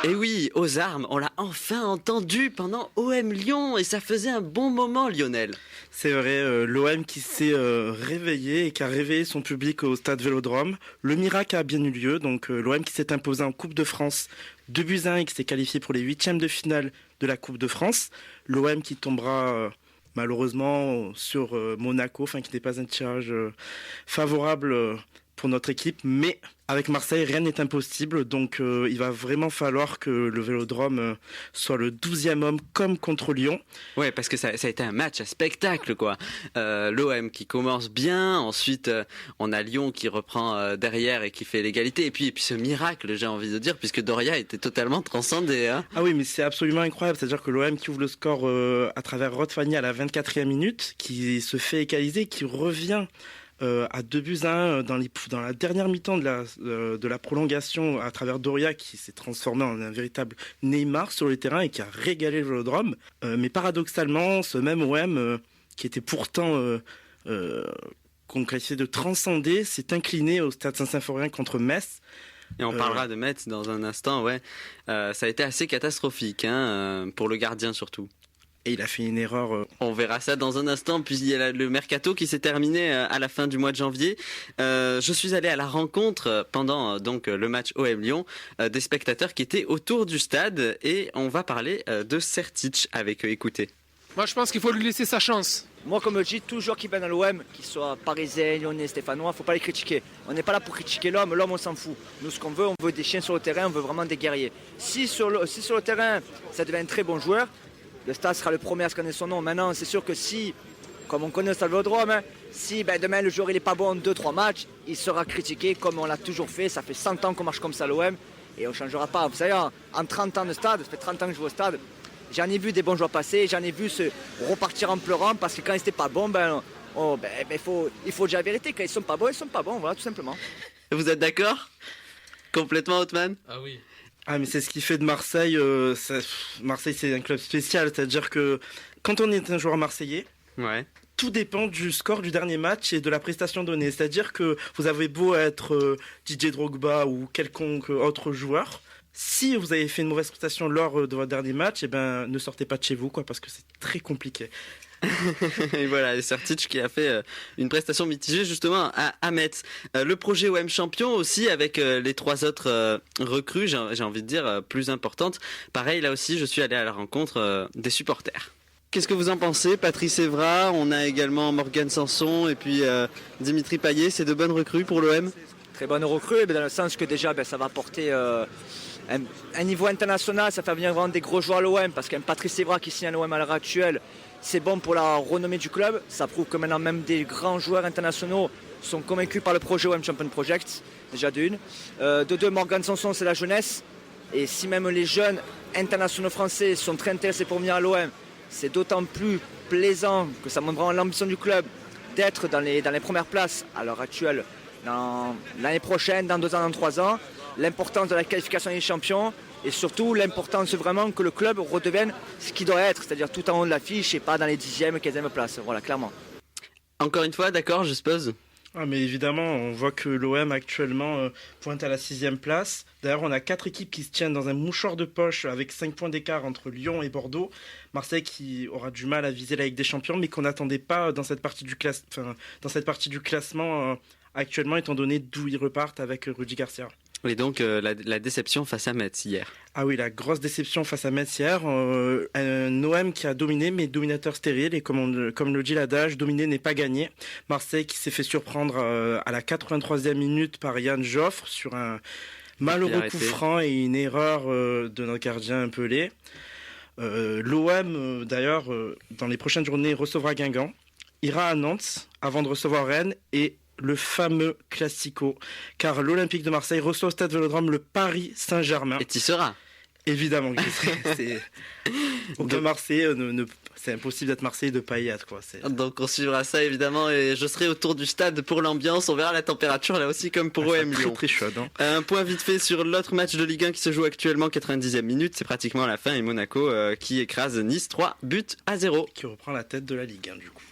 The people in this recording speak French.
Et oui, aux armes, on l'a enfin entendu pendant OM Lyon et ça faisait un bon moment, Lionel. C'est vrai, l'OM qui s'est réveillé et qui a réveillé son public au stade Vélodrome. Le miracle a bien eu lieu, donc l'OM qui s'est imposé en Coupe de France 2-1 et qui s'est qualifié pour les huitièmes de finale de la Coupe de France. L'OM qui tombera malheureusement sur Monaco, enfin qui n'est pas un tirage favorable pour notre équipe, mais avec Marseille, rien n'est impossible, donc il va vraiment falloir que le Vélodrome soit le 12e homme comme contre Lyon. Ouais, parce que ça a été un match à spectacle, quoi. L'OM qui commence bien, ensuite on a Lyon qui reprend derrière et qui fait l'égalité, et puis ce miracle, j'ai envie de dire, puisque Doria était totalement transcendé. Hein. Ah oui, mais c'est absolument incroyable, c'est-à-dire que l'OM qui ouvre le score à travers Rod Fanny à la 24e minute, qui se fait égaliser, qui revient à 2-1 dans la dernière mi-temps de la prolongation à travers Doria qui s'est transformé en un véritable Neymar sur le terrain et qui a régalé le Vélodrome. Mais paradoxalement, ce même OM qui était pourtant qu'on qualifiait de transcendé s'est incliné au stade Saint-Symphorien contre Metz. Et on parlera de Metz dans un instant, ouais. Ça a été assez catastrophique, hein, pour le gardien surtout. Et il a fait une erreur. On verra ça dans un instant, puis il y a le mercato qui s'est terminé à la fin du mois de janvier. Je suis allé à la rencontre pendant donc le match OM Lyon des spectateurs qui étaient autour du stade et on va parler de Sertic avec eux. Écoutez. Moi je pense qu'il faut lui laisser sa chance. Moi, comme je dis, tout joueur qui vient dans l'OM, qu'il soit parisien, lyonnais, stéphanois, faut pas les critiquer. On n'est pas là pour critiquer l'homme on s'en fout. Nous, ce qu'on veut, on veut des chiens sur le terrain, on veut vraiment des guerriers. Si sur le terrain, ça devient un très bon joueur, le stade sera le premier à se connaître son nom. Maintenant, c'est sûr que si, comme on connaît le stade Vélodrome, si demain le joueur il est pas bon en 2-3 matchs, il sera critiqué comme on l'a toujours fait. Ça fait 100 ans qu'on marche comme ça à l'OM et on ne changera pas. Vous savez, en 30 ans de stade, ça fait 30 ans que je vais au stade, j'en ai vu des bons joueurs passer, j'en ai vu se repartir en pleurant parce que quand ils n'étaient pas bons, il faut dire la vérité. Quand ils sont pas bons, voilà, tout simplement. Vous êtes d'accord ? Complètement, Othman ? Ah oui. Ah mais c'est ce qui fait de Marseille, Marseille c'est un club spécial, c'est-à-dire que quand on est un joueur marseillais, ouais. Tout dépend du score du dernier match et de la prestation donnée, c'est-à-dire que vous avez beau être Didier Drogba ou quelconque autre joueur, si vous avez fait une mauvaise prestation lors de votre dernier match, ne sortez pas de chez vous quoi, parce que c'est très compliqué. Et voilà, Sertic qui a fait une prestation mitigée justement à Metz. Le projet OM champion aussi avec les 3 autres recrues, j'ai envie de dire, plus importantes. Pareil, là aussi, je suis allé à la rencontre des supporters. Qu'est-ce que vous en pensez ? Patrice Evra, on a également Morgan Sanson et puis Dimitri Payet, c'est de bonnes recrues pour l'OM ? Très bonne recrue, dans le sens que déjà ça va apporter un niveau international, ça fait venir vraiment des gros joueurs à l'OM, parce qu'un Patrice Evra qui signe à l'OM à l'heure actuelle, c'est bon pour la renommée du club. Ça prouve que maintenant même des grands joueurs internationaux sont convaincus par le projet OM Champion Project, déjà d'une. De deux, Morgan Sanson, c'est la jeunesse. Et si même les jeunes internationaux français sont très intéressés pour venir à l'OM, c'est d'autant plus plaisant que ça montre vraiment l'ambition du club d'être dans les premières places à l'heure actuelle, l'année prochaine, dans 2 ans, dans 3 ans. L'importance de la qualification des champions et surtout l'importance vraiment que le club redevienne ce qu'il doit être, c'est-à-dire tout en haut de l'affiche et pas dans les 10e, 15e places. Voilà, clairement. Encore une fois, d'accord, je suppose. Ah mais évidemment, on voit que l'OM actuellement pointe à la 6e place. D'ailleurs, on a 4 équipes qui se tiennent dans un mouchoir de poche avec 5 points d'écart entre Lyon et Bordeaux. Marseille qui aura du mal à viser la Ligue des Champions, mais qu'on n'attendait pas dans cette partie du classement actuellement, étant donné d'où ils repartent avec Rudy Garcia. Et donc la déception face à Metz hier. Ah oui, la grosse déception face à Metz hier. Un OM qui a dominé, mais dominateur stérile. Et comme le dit l'adage, dominer n'est pas gagné. Marseille qui s'est fait surprendre à la 83e minute par Yann Joffre sur un malheureux coup franc et une erreur de notre gardien Pelé. L'OM, d'ailleurs, dans les prochaines journées, recevra Guingamp, ira à Nantes avant de recevoir Rennes et le fameux Classico, car l'Olympique de Marseille reçoit au stade Vélodrome le Paris Saint-Germain. Et tu y seras. Évidemment que j'y serai. Aucun Marseillais, c'est impossible d'être Marseillais de paillettes, quoi. Donc on suivra ça évidemment et je serai autour du stade pour l'ambiance. On verra la température là aussi comme pour OM Lyon. Très chaude. Hein. Un point vite fait sur l'autre match de Ligue 1 qui se joue actuellement, 90e minute. C'est pratiquement à la fin et Monaco qui écrase Nice 3-0. Qui reprend la tête de la Ligue 1 du coup.